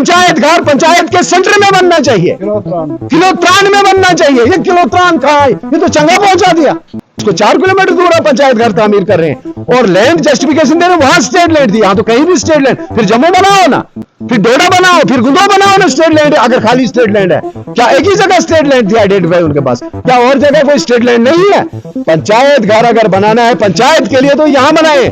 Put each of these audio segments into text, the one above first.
पंचायत घर पंचायत के सेंटर में बनना चाहिए, किलोत्रान में बनना चाहिए। ये किलोत्रान कहाँ है? ये तो चंगा पहुंचा दिया। उसको 4 किलोमीटर दूर है पंचायत घर तामीर कर रहे हैं और लैंड जस्टिफिकेशन दे रहे हैं, वहां स्टेट लैंड दी। यहां तो कहीं भी स्टेट लैंड, फिर जम्मू बनाओ ना, फिर डोडा बनाओ, फिर गुंदो बनाओ ना स्टेट लैंड। अगर खाली स्टेट लैंड है, क्या एक ही जगह स्टेट लैंड थी आइडेंटिफाई उनके पास? क्या और जगह कोई स्टेट लैंड नहीं है? पंचायत घर अगर बनाना है पंचायत के लिए तो यहां बनाए।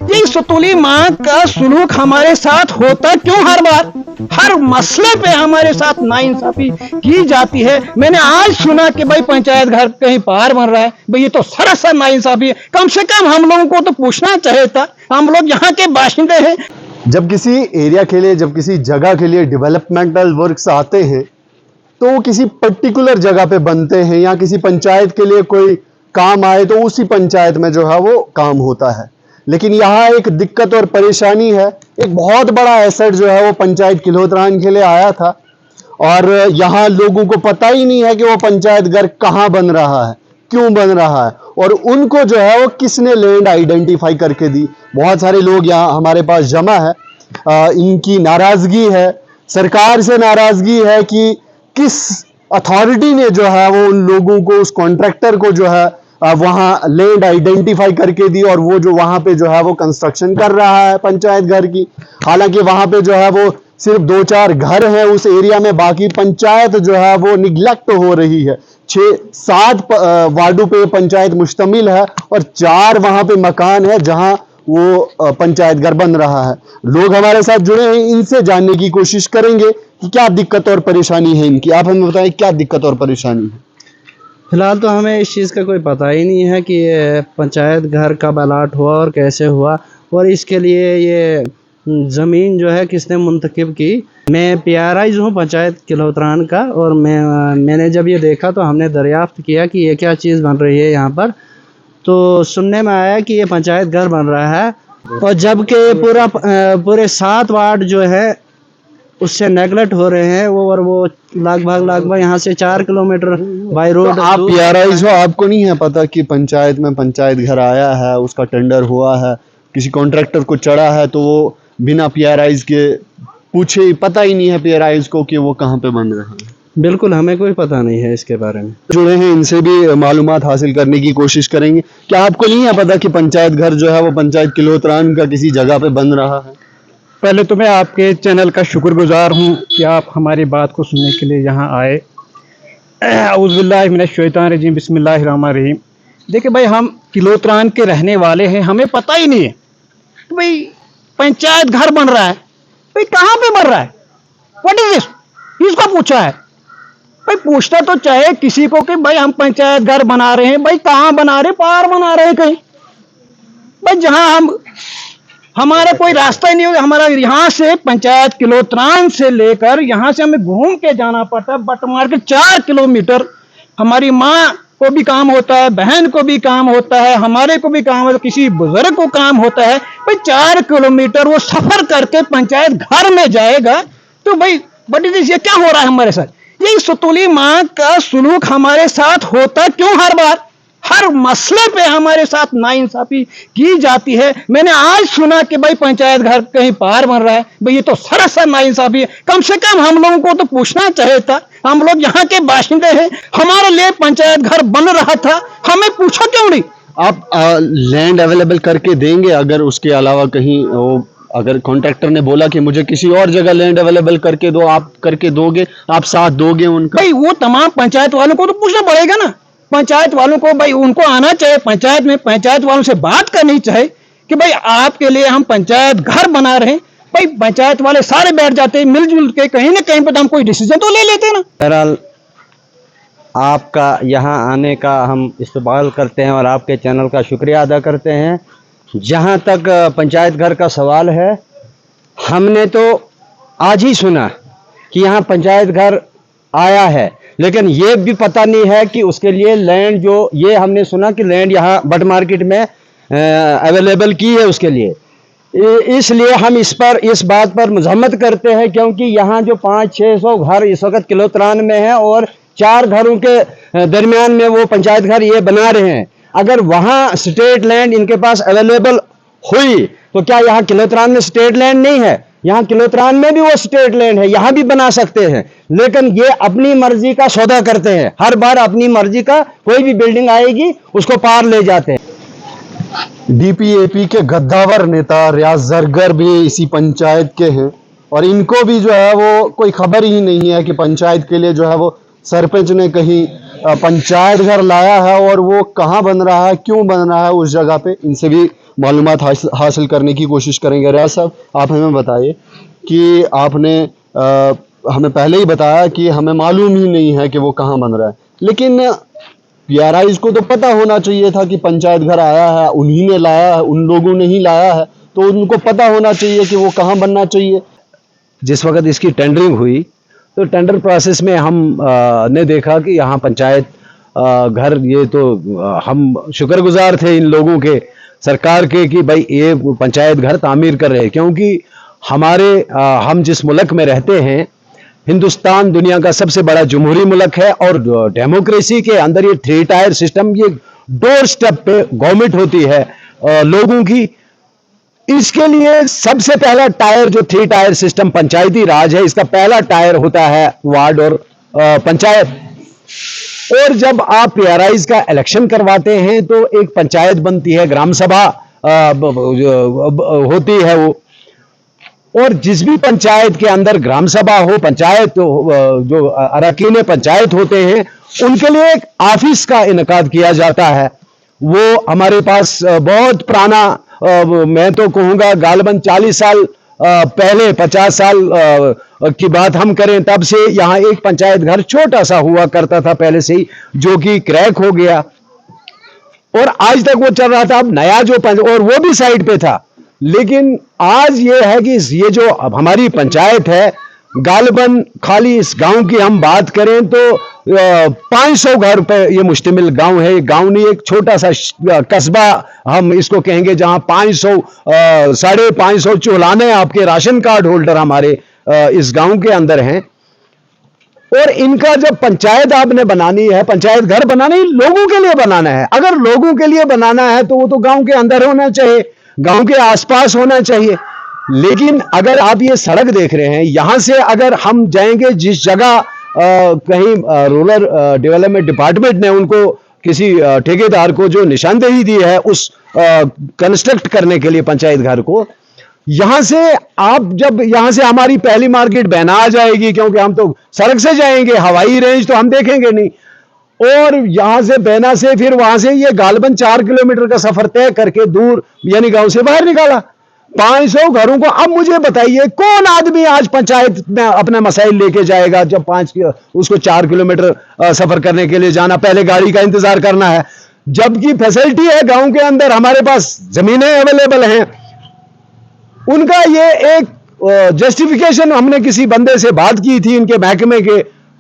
ये सतुली माँ का सुलूक हमारे साथ होता क्यों? हर बार हर मसले पे हमारे साथ नाइंसाफी की जाती है। मैंने आज सुना कि भाई पंचायत घर कहीं पार बन रहा है। भाई ये तो सरासर नाइंसाफी है। कम से कम हम लोगों को तो पूछना चाहिए था, हम लोग यहाँ के बाशिंदे हैं। जब किसी एरिया के लिए, जब किसी जगह के लिए डेवलपमेंटल वर्क्स आते हैं तो वो किसी पर्टिकुलर जगह पे बनते हैं, या किसी पंचायत के लिए कोई काम आए तो उसी पंचायत में जो है वो काम होता है। लेकिन यहाँ एक दिक्कत और परेशानी है। एक बहुत बड़ा एसेट जो है वो पंचायत किलोत्रान के लिए आया था और यहाँ लोगों को पता ही नहीं है कि वो पंचायत घर कहाँ बन रहा है, क्यों बन रहा है, और उनको जो है वो किसने लैंड आइडेंटिफाई करके दी। बहुत सारे लोग यहाँ हमारे पास जमा है, इनकी नाराजगी है, सरकार से नाराजगी है कि किस अथॉरिटी ने जो है वो उन लोगों को, उस कॉन्ट्रैक्टर को जो है वहां लैंड आइडेंटिफाई करके दी और वो जो वहां पे जो है वो कंस्ट्रक्शन कर रहा है पंचायत घर की। हालांकि वहां पे जो है वो सिर्फ 2-4 घर हैं उस एरिया में, बाकी पंचायत जो है वो निग्लेक्ट हो रही है। 6-7 वार्डों पे पंचायत मुश्तमिल है और 4 वहां पे मकान है जहां वो पंचायत घर बन रहा है। लोग हमारे साथ जुड़े हैं, इनसे जानने की कोशिश करेंगे कि क्या दिक्कत और परेशानी है इनकी। आप हमें बताएं क्या दिक्कत और परेशानी है। फिलहाल तो हमें इस चीज़ का कोई पता ही नहीं है कि ये पंचायत घर कब अलाट हुआ और कैसे हुआ, और इसके लिए ये ज़मीन जो है किसने मुंतखब की। मैं PRI हूँ पंचायत किलोत्रान का, और मैंने जब ये देखा तो हमने दरियाफ्त किया कि ये क्या चीज़ बन रही है यहाँ पर। तो सुनने में आया कि ये पंचायत घर बन रहा है, और जबकि पूरे 7 वार्ड जो है उससे नेगलेक्ट हो रहे हैं वो, और वो लगभग यहाँ से 4 किलोमीटर बाई रोड। तो आप PRI हो, आपको नहीं है पता कि पंचायत में पंचायत घर आया है, उसका टेंडर हुआ है, किसी कॉन्ट्रैक्टर को चढ़ा है, तो वो बिना PRI के पूछे पता ही नहीं है PRI को कि वो कहाँ पे बन रहा है। बिल्कुल हमें कोई पता नहीं है इसके बारे में। जुड़े हैं, इनसे भी मालूमात हासिल करने की कोशिश करेंगे। क्या आपको नहीं है पता कि पंचायत घर जो है वो पंचायत किलोत्रान का किसी जगह पे बन रहा है? पहले तो मैं आपके चैनल का शुक्रगुजार हूँ कि आप हमारी बात को सुनने के लिए यहाँ आए। औज़ु बिल्लाहि मिनश शैतानिर रजीम, बिस्मिल्लाहिर रहमानिर रहीम। देखिए भाई, हम किलोत्रान के रहने वाले हैं, हमें पता ही नहीं है तो भाई पंचायत घर बन रहा है। भाई कहाँ पे बन रहा है? What is this? किसको पूछा है? भाई पूछना तो चाहे किसी को कि भाई हम पंचायत घर बना रहे हैं। भाई कहाँ बना रहे? पार बना रहे हैं कहीं। भाई जहां हमारा कोई रास्ता ही नहीं होगा। हमारा यहाँ से पंचायत किलोत्रान से लेकर यहाँ से हमें घूम के जाना पड़ता है, बट मार के 4 किलोमीटर। हमारी माँ को भी काम होता है, बहन को भी काम होता है, हमारे को भी काम होता है, किसी बुजुर्ग को काम होता है। भाई 4 किलोमीटर वो सफर करके पंचायत घर में जाएगा तो भाई बट ये क्या हो रहा है हमारे साथ? ये सतुली माँ का सुलूक हमारे साथ होता क्यों? हर बार हर मसले पे हमारे साथ नाइंसाफी की जाती है। मैंने आज सुना कि भाई पंचायत घर कहीं पार बन रहा है। भाई ये तो सरासर नाइंसाफी है। कम से कम हम लोगों को तो पूछना चाहिए था, हम लोग यहाँ के बाशिंदे हैं, हमारे लिए पंचायत घर बन रहा था, हमें पूछा क्यों नहीं? आप लैंड अवेलेबल करके देंगे अगर उसके अलावा कहीं अगर कॉन्ट्रैक्टर ने बोला कि मुझे किसी और जगह लैंड अवेलेबल करके दो, आप करके दोगे, आप साथ दोगे उनका? भाई वो तमाम पंचायत वालों को तो पूछना पड़ेगा ना। पंचायत वालों को भाई उनको आना चाहिए पंचायत में, पंचायत वालों से बात करनी चाहिए कि भाई आपके लिए हम पंचायत घर बना रहे हैं। भाई पंचायत वाले सारे बैठ जाते हैं मिलजुल के, कहीं ना कहीं पर हम कोई डिसीजन तो ले लेते ना। बहरहाल आपका यहाँ आने का हम इस्तकबाल करते हैं और आपके चैनल का शुक्रिया अदा करते हैं। जहाँ तक पंचायत घर का सवाल है, हमने तो आज ही सुना कि यहाँ पंचायत घर आया है, लेकिन ये भी पता नहीं है कि उसके लिए लैंड, जो ये हमने सुना कि लैंड यहाँ बट मार्केट में अवेलेबल की है उसके लिए। इसलिए हम इस बात पर मजम्मत करते हैं, क्योंकि यहाँ जो 500-600 घर इस वक्त किलोत्रान में है और 4 घरों के दरमियान में वो पंचायत घर ये बना रहे हैं। अगर वहाँ स्टेट लैंड इनके पास अवेलेबल हुई तो क्या यहाँ किलोत्रान में स्टेट लैंड नहीं है? यहाँ किलोत्रान में भी वो स्टेट लैंड है, यहाँ भी बना सकते हैं, लेकिन ये अपनी मर्जी का सौदा करते हैं। हर बार अपनी मर्जी का कोई भी बिल्डिंग आएगी उसको पार ले जाते हैं। डीपीएपी के गद्दावर नेता रियाज जरगर भी इसी पंचायत के हैं और इनको भी जो है वो कोई खबर ही नहीं है कि पंचायत के लिए जो है वो सरपंच ने कहीं पंचायत घर लाया है और वो कहाँ बन रहा है, क्यों बन रहा है उस जगह पे। इनसे भी मालूमात हासिल करने की कोशिश करेंगे। रियाज साहब, आप हमें बताइए कि आपने हमें पहले ही बताया कि हमें मालूम ही नहीं है कि वो कहाँ बन रहा है, लेकिन पीआरआईज़ को तो पता होना चाहिए था कि पंचायत घर आया है, उन्हीं ने लाया है, उन लोगों ने ही लाया है, तो उनको पता होना चाहिए कि वो कहाँ बनना चाहिए। जिस वक्त इसकी टेंडरिंग हुई तो टेंडर प्रोसेस में हम ने देखा कि यहाँ पंचायत घर, ये तो हम शुक्रगुजार थे इन लोगों के, सरकार के, कि भाई ये पंचायत घर तामीर कर रहे हैं, क्योंकि हमारे हम जिस मुल्क में रहते हैं, हिंदुस्तान दुनिया का सबसे बड़ा जमहूरी मुल्क है और डेमोक्रेसी के अंदर ये 3 टायर सिस्टम, ये डोर स्टेप पे गवर्नमेंट होती है लोगों की। इसके लिए सबसे पहला टायर जो 3 टायर सिस्टम पंचायती राज है, इसका पहला टायर होता है वार्ड और पंचायत। और जब आप पीआरआईज़ का इलेक्शन करवाते हैं तो एक पंचायत बनती है, ग्राम सभा होती है वो, और जिस भी पंचायत के अंदर ग्राम सभा हो, पंचायत जो अरकान पंचायत होते हैं, उनके लिए एक ऑफिस का इनेकाद किया जाता है। वो हमारे पास बहुत पुराना, मैं तो कहूँगा गालबन 40 साल पहले, 50 साल की बात हम करें, तब से यहाँ एक पंचायत घर छोटा सा हुआ करता था पहले से ही, जो कि क्रैक हो गया और आज तक वो चल रहा था। अब नया जो और वो भी साइड पे था, लेकिन आज ये है कि ये जो अब हमारी पंचायत है, गालबन खाली इस गांव की हम बात करें तो 500 घर पे ये मुश्तमिल गांव है। गांव नहीं, एक छोटा सा कस्बा हम इसको कहेंगे, जहां 500 550 चौलाने आपके राशन कार्ड होल्डर हमारे इस गांव के अंदर हैं। और इनका जब पंचायत आपने बनानी है, पंचायत घर बनाना ही लोगों के लिए बनाना है। अगर लोगों के लिए बनाना है तो वो तो गांव के अंदर होना चाहिए, गांव के आसपास होना चाहिए। लेकिन अगर आप ये सड़क देख रहे हैं, यहां से अगर हम जाएंगे जिस जगह कहीं रूरल डेवलपमेंट डिपार्टमेंट ने उनको किसी ठेकेदार को जो निशानदेही दी है उस कंस्ट्रक्ट करने के लिए पंचायत घर को, यहां से आप जब यहां से हमारी पहली मार्केट बहना आ जाएगी, क्योंकि हम तो सड़क से जाएंगे, हवाई रेंज तो हम देखेंगे नहीं। और यहां से बैना से फिर वहां से ये गालबन 4 किलोमीटर का सफर तय करके दूर यानी गांव से बाहर निकाला 500 घरों को। अब मुझे बताइए कौन आदमी आज पंचायत में अपना मसाइल लेके जाएगा, जब उसको 4 किलोमीटर सफर करने के लिए जाना, पहले गाड़ी का इंतजार करना है, जबकि फैसिलिटी है गांव के अंदर, हमारे पास जमीनें अवेलेबल हैं। उनका ये एक जस्टिफिकेशन, हमने किसी बंदे से बात की थी इनके महकमे के,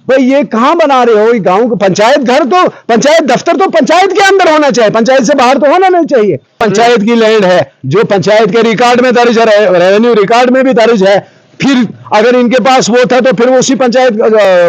भाई ये कहां बना रहे हो, गांव का पंचायत घर, तो पंचायत दफ्तर तो पंचायत के अंदर होना चाहिए, पंचायत से बाहर तो होना नहीं चाहिए। पंचायत की लैंड है जो पंचायत के रिकॉर्ड में दर्ज है, रेवेन्यू रिकॉर्ड में भी दर्ज है, फिर अगर इनके पास वो था तो फिर उसी पंचायत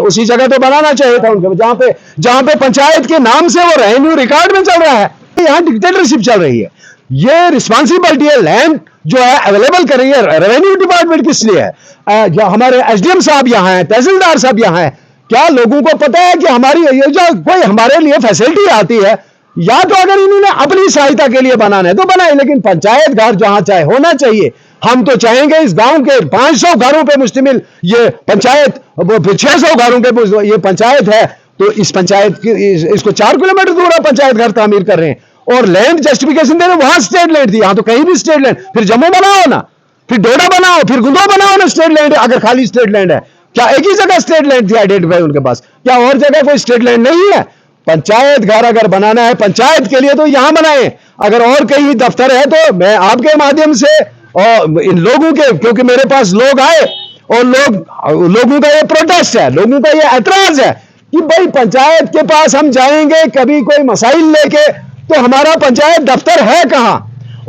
उसी जगह तो बनाना चाहिए था उनके, जहां पे पंचायत के नाम से वो रेवेन्यू रिकॉर्ड में चल रहा है। यहाँ डिक्टेटरशिप चल रही है। ये रिस्पॉन्सिबिलिटी है, लैंड जो है अवेलेबल कर रही है रेवेन्यू डिपार्टमेंट किस लिए है? जो हमारे एसडीएम साहब यहाँ हैं, तहसीलदार साहब यहाँ हैं, क्या लोगों को पता है कि हमारी ये जो कोई हमारे लिए फैसिलिटी आती है, या तो अगर इन्होंने अपनी सहायता के लिए बनाना है तो बनाए, लेकिन पंचायत घर जहां चाहे होना चाहिए। हम तो चाहेंगे इस गांव के 500 घरों पे मुश्तमिल ये पंचायत, 600 घरों पे ये पंचायत है, तो इस पंचायत की इसको 4 किलोमीटर दूर है पंचायत घर तामीर कर रहे हैं, और लैंड जस्टिफिकेशन दे रहे, वहां स्टेट लैंड थी, यहां तो कहीं भी स्टेट लैंड, फिर जम्मू बनाओ ना, फिर डोडा बनाओ, फिर गुंदो बनाओ ना स्टेट लैंड, अगर खाली स्टेट लैंड है। क्या एक ही जगह स्टेट लैंड थी आइडेंटिफाई उनके पास? क्या और जगह कोई स्टेट लैंड नहीं है? पंचायत घर अगर बनाना है पंचायत के लिए तो यहां बनाए, अगर और कहीं दफ्तर है तो मैं आपके माध्यम से और इन लोगों के, क्योंकि मेरे पास लोग आए और लोगों का ये प्रोटेस्ट है, लोगों का ये ऐतराज है कि भाई पंचायत के पास हम जाएंगे कभी कोई मसाइल लेके तो हमारा पंचायत दफ्तर है कहां?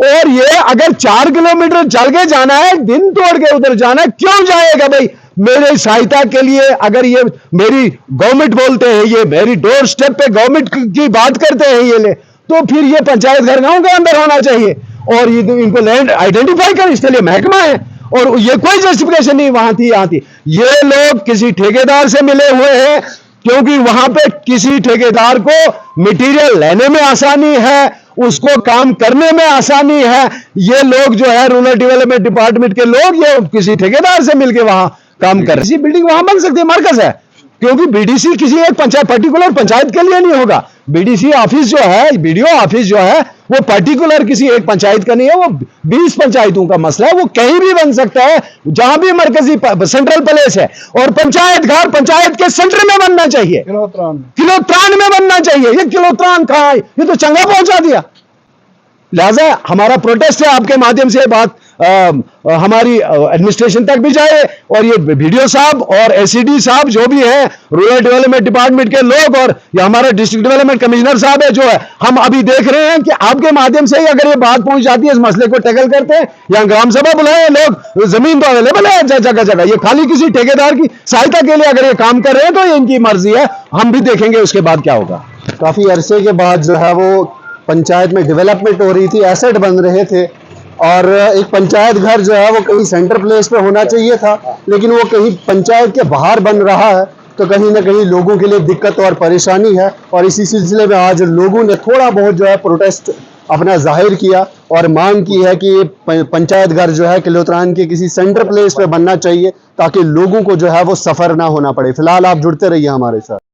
और ये अगर 4 किलोमीटर चल के जाना है, दिन तोड़ के उधर जाना है, क्यों जाएगा भाई? मेरे सहायता के लिए अगर ये मेरी गवर्नमेंट बोलते हैं, ये मेरी डोर स्टेप पे गवर्नमेंट की बात करते हैं ये ले, तो फिर ये पंचायत घर गांव के अंदर होना चाहिए और ये इनको लैंड आइडेंटिफाई कर, इसके लिए महकमा है और ये कोई जस्टिफिकेशन नहीं वहां थी यहां थी। ये लोग किसी ठेकेदार से मिले हुए हैं, क्योंकि वहां पे किसी ठेकेदार को मटेरियल लेने में आसानी है, उसको काम करने में आसानी है। ये लोग जो है रूरल डेवलपमेंट डिपार्टमेंट के लोग, ये किसी ठेकेदार से मिलके वहां काम कर रहे हैं। बिल्डिंग वहां बन सकती है, मरकज है, क्योंकि बीडीसी किसी एक पंचायत पर्टिकुलर पंचायत के लिए नहीं होगा। बीडीसी ऑफिस जो है, बीडीओ ऑफिस जो है, वो पर्टिकुलर किसी एक पंचायत का नहीं है, वो 20 पंचायतों का मसला है। वो कहीं भी बन सकता है, जहां भी मरकजी सेंट्रल प्लेस है। और पंचायत घर पंचायत के सेंटर में बनना चाहिए, किलोत्रान में बनना चाहिए। ये किलोत्रान कहां है? ये तो चंगा पहुंचा दिया। लिहाजा हमारा प्रोटेस्ट है, आपके माध्यम से बात हमारी एडमिनिस्ट्रेशन तक भी जाए, और ये वीडियो साहब और एसईडी साहब जो भी हैं, रूरल डेवलपमेंट डिपार्टमेंट के लोग, और ये हमारा डिस्ट्रिक्ट डेवलपमेंट कमिश्नर साहब है जो है, हम अभी देख रहे हैं कि आपके माध्यम से ही अगर ये बात पहुंच जाती है, इस मसले को टैकल करते हैं। यहाँ ग्राम सभा बुलाए, लोग जमीन तो अवेलेबल है जगह जगह, ये खाली किसी ठेकेदार की सहायता के लिए अगर ये काम कर रहे हैं तो ये इनकी मर्जी है, हम भी देखेंगे उसके बाद क्या होगा। काफी अरसे के बाद जो है वो पंचायत में डेवलपमेंट हो रही थी, एसेट बन रहे थे, और एक पंचायत घर जो है वो कहीं सेंटर प्लेस पे होना चाहिए था, लेकिन वो कहीं पंचायत के बाहर बन रहा है, तो कहीं ना कहीं लोगों के लिए दिक्कत और परेशानी है। और इसी सिलसिले में आज लोगों ने थोड़ा बहुत जो है प्रोटेस्ट अपना जाहिर किया और मांग की है कि ये पंचायत घर जो है किलोत्रान के किसी सेंटर प्लेस पे बनना चाहिए, ताकि लोगों को जो है वो सफ़र ना होना पड़े। फिलहाल आप जुड़ते रहिए हमारे साथ।